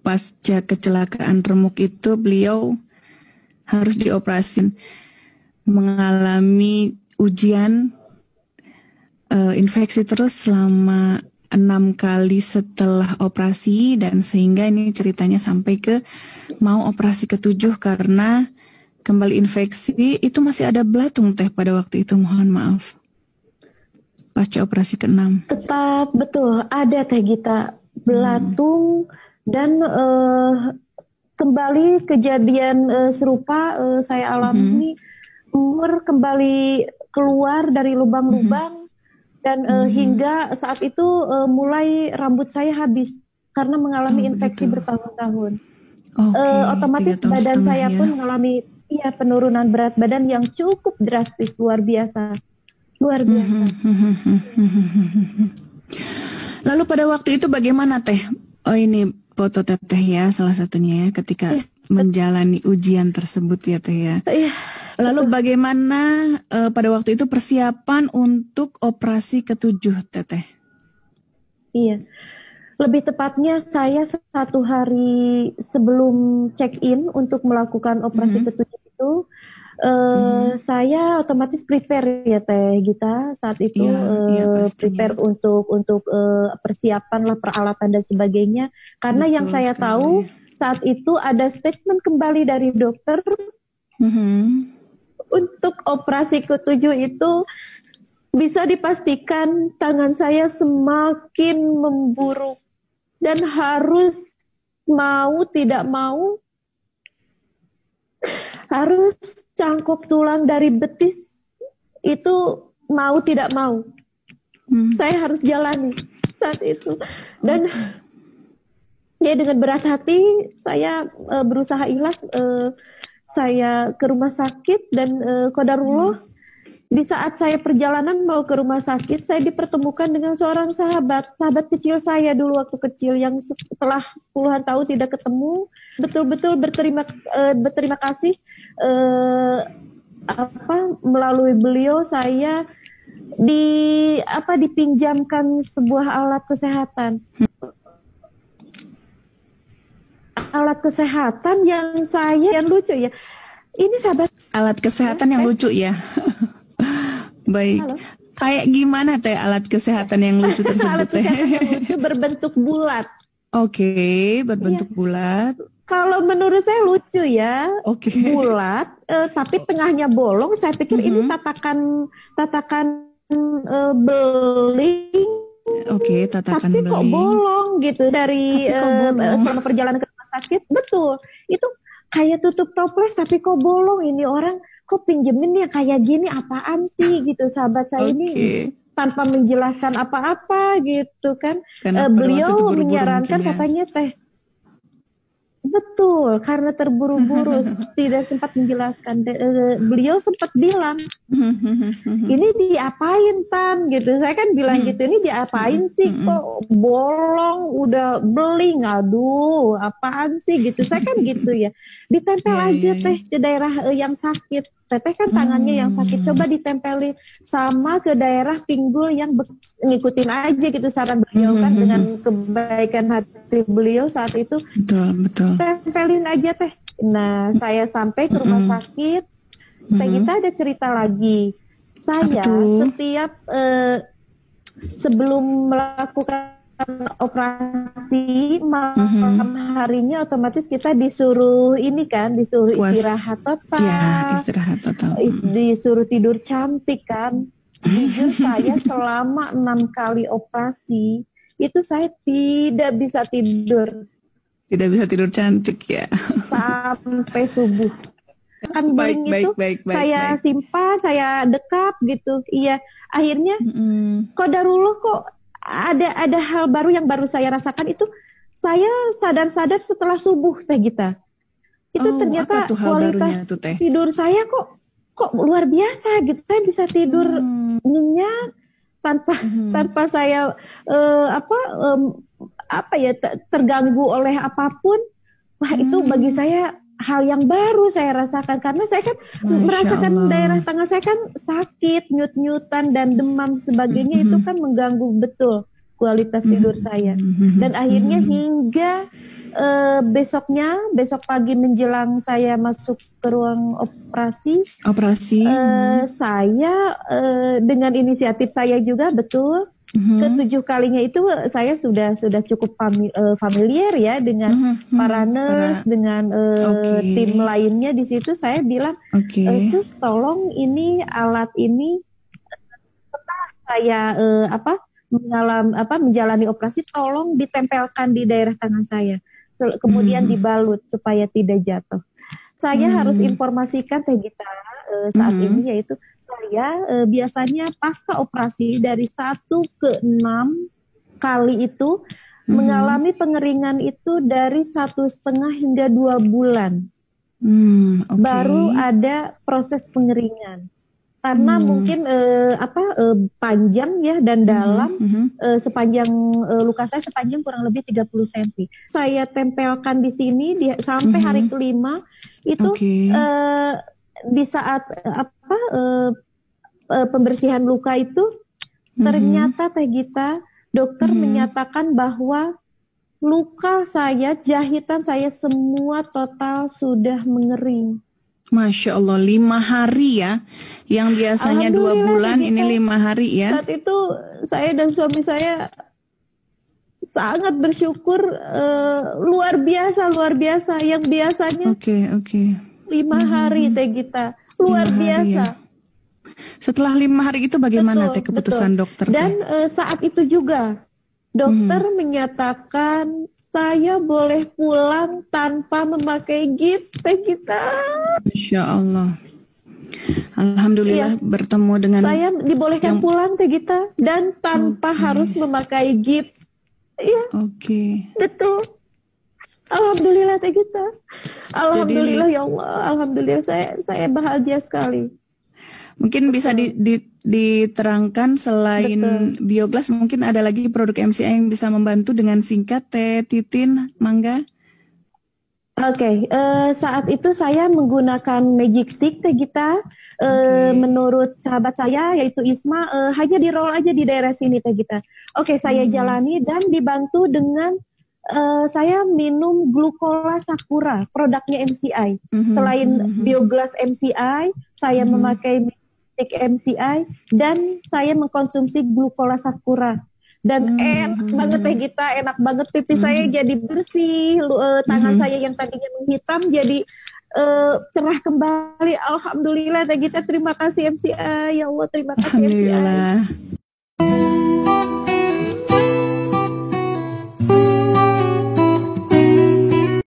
pasca kecelakaan remuk itu beliau harus dioperasi, mengalami ujian infeksi terus selama 6 kali setelah operasi, dan sehingga ini ceritanya sampai ke mau operasi ke-7 karena kembali infeksi. Itu masih ada belatung Teh pada waktu itu, mohon maaf, pasca operasi ke-6. Tetap betul ada Teh Gita, belatung dan kembali kejadian serupa saya alami. Umur kembali keluar dari lubang-lubang dan hingga saat itu mulai rambut saya habis karena mengalami infeksi bertahun-tahun. Otomatis badan saya pun mengalami penurunan berat badan yang cukup drastis, luar biasa. Lalu pada waktu itu bagaimana Teh? Oh, ini foto Teteh ya, salah satunya ya, ketika menjalani ujian tersebut ya Teh ya. Lalu bagaimana pada waktu itu persiapan untuk operasi ke-7 Teteh? Iya, lebih tepatnya saya 1 hari sebelum check-in untuk melakukan operasi ke-7 itu, saya otomatis prepare ya Teh Gita saat itu, prepare untuk persiapan lah, peralatan dan sebagainya. Karena yang saya tahu saat itu ada statement kembali dari dokter. Untuk operasi ke-7 itu bisa dipastikan tangan saya semakin memburuk dan harus mau tidak mau harus cangkok tulang dari betis itu mau tidak mau. Saya harus jalani saat itu. Dan ya dengan berat hati saya berusaha ikhlas, saya ke rumah sakit dan qadarullah di saat saya perjalanan mau ke rumah sakit, saya dipertemukan dengan seorang sahabat kecil saya dulu waktu kecil yang setelah puluhan tahun tidak ketemu. Betul-betul berterima kasih melalui beliau saya dipinjamkan sebuah alat kesehatan. Alat kesehatan yang lucu ya. Ini sahabat. Alat kesehatan yang lucu ya. Baik. Halo. Kayak gimana Teh alat kesehatan yang lucu tersebut? Alat kesehatan yang lucu berbentuk bulat. Oke, berbentuk bulat. Kalau menurut saya lucu ya. Bulat, tapi tengahnya bolong. Saya pikir ini tatakan beling. Tatakan tapi beling. Kok bolong gitu dari selama perjalanan ke rumah sakit. Betul. Itu kayak tutup toples tapi kok bolong, ini orang kok pinjemin ya kayak gini, apaan sih gitu. Sahabat saya ini tanpa menjelaskan apa-apa gitu kan. Beliau menyarankan katanya Teh. Betul, karena terburu-buru tidak sempat menjelaskan. Beliau sempat bilang, ini diapain Tan gitu. Saya kan bilang gitu, ini diapain sih kok bolong, udah beling, aduh apaan sih gitu. Saya kan gitu ya, ditempel aja Teh ke daerah yang sakit. Teteh kan tangannya yang sakit, coba ditempelin sama ke daerah pinggul yang ngikutin aja gitu saran beliau kan, dengan kebaikan hati beliau saat itu. Betul. Tempelin aja Teh. Nah, saya sampai ke rumah sakit. Teh Gita ada cerita lagi. Saya setiap sebelum melakukan operasi malam harinya otomatis kita disuruh istirahat total. Ya, istirahat total. Disuruh tidur cantik kan. Jujur saya selama 6 kali operasi itu saya tidak bisa tidur. Tidak bisa tidur cantik ya. Sampai subuh. Kan baik, saya simpan, saya dekap gitu. Iya, akhirnya qadarullah kok ada hal baru yang baru saya rasakan itu. Saya sadar-sadar setelah subuh Teh Gita. Itu ternyata kualitas tidur saya kok luar biasa gitu. Saya bisa tidur nyenyak tanpa saya terganggu oleh apapun. Wah, itu bagi saya hal yang baru saya rasakan karena saya kan merasakan daerah tangan saya kan sakit, nyut-nyutan dan demam sebagainya. Itu kan mengganggu betul kualitas tidur saya. Dan akhirnya hingga besok pagi menjelang saya masuk ke ruang operasi, saya dengan inisiatif saya juga betul. Ke-7 kalinya itu saya sudah cukup familiar ya dengan para nurse, dengan tim lainnya di situ. Saya bilang, sus tolong ini alat ini setelah saya menjalani operasi, tolong ditempelkan di daerah tangan saya, kemudian dibalut supaya tidak jatuh. Saya harus informasikan Teh Gita saat ini, yaitu saya biasanya pasca operasi dari 1 ke 6 kali itu mengalami pengeringan itu dari 1,5 hingga 2 bulan. Baru ada proses pengeringan. Karena mungkin panjang ya dan dalam, sepanjang luka saya sepanjang kurang lebih 30 cm. Saya tempelkan di sini sampai hari kelima itu di saat pembersihan luka itu ternyata Teh Gita, dokter menyatakan bahwa luka saya, jahitan saya semua total sudah mengering. Masya Allah, 5 hari ya, yang biasanya 2 bulan ini 5 hari ya. Saat itu saya dan suami saya sangat bersyukur, luar biasa, yang biasanya 5 hari Teh Gita, luar biasa. Ya. Setelah 5 hari itu bagaimana Teh keputusan dokter? Dan saat itu juga dokter menyatakan saya boleh pulang tanpa memakai gips Teh Gita. Masya Allah. Alhamdulillah bertemu dengan saya dibolehkan pulang Teh Gita dan tanpa harus memakai gips. Iya. Betul. Alhamdulillah Teh Gita. Alhamdulillah. Jadi, ya Allah, alhamdulillah saya bahagia sekali. Mungkin bisa diterangkan selain Bioglas, mungkin ada lagi produk MCI yang bisa membantu dengan singkat, Teh Titin, mangga. Saat itu saya menggunakan Magic Stick Teh Gita. Menurut sahabat saya yaitu Isma, hanya di roll aja di daerah sini Teh Gita. Saya jalani dan dibantu dengan saya minum Glucola Sakura, produknya MCI. Selain Bioglas MCI, saya memakai Stick MCI dan saya mengkonsumsi Glucola Sakura. Dan enak banget Teh Gita, enak banget pipi saya jadi bersih, tangan saya yang tadinya menghitam jadi cerah kembali. Alhamdulillah Teh Gita, terima kasih MCI, ya Allah, terima kasih MCI.